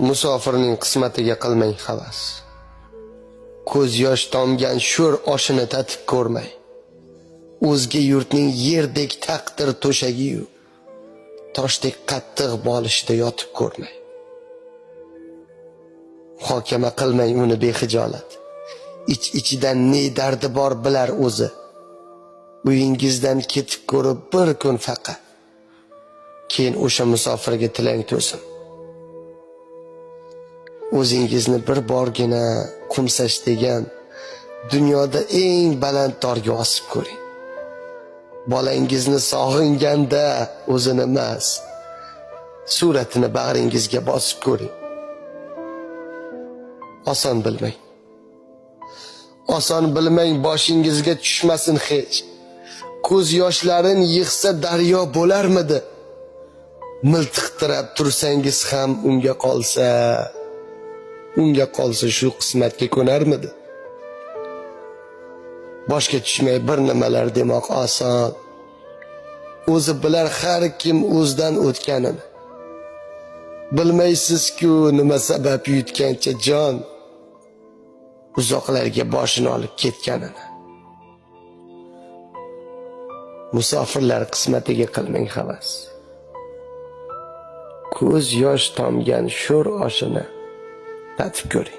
Musofirning qismatiga qilmang havas. Ko'z yosh tomgan sho'r oshini tatib ko'rmay. O'zga yurtning yerdek taqdir to'shagi-yu, toshdek qattiq bolishida yotib ko'rmay. Muhokama qilmang uni bexijolat. Ich-ichidan ne dardi bor bilar o'zi. Uyingizdan ketib ko'rib bir kun faqat. Keyin o'sha musofirga tilang to'sin. O'zingizni bir borgina Qumsash degan dunyoda eng baland torga osib ko'ring. Bolangizni sog'inganda o'zini emas, suratini bag'ringizga bosib ko'ring. Oson bilmang, boshingizga tushmasin hech. Ko'z yoshlarin yig'sa daryo bo'larmidi? Miltiqtirab tursangiz ham unga qolsa shu qismatga ko'narmidi? Boshga tushmay bir nimalar demoq oson. O'zi bilar har kim o'zdan o'tganini. Bilmaysiz-ku nima sabab yutgancha jon uzoqlarga boshini olib ketganini. Musofirlar qismatiga qilmang havas. Ko'z yosh tomgan sho'r oshini tatib ko'ring.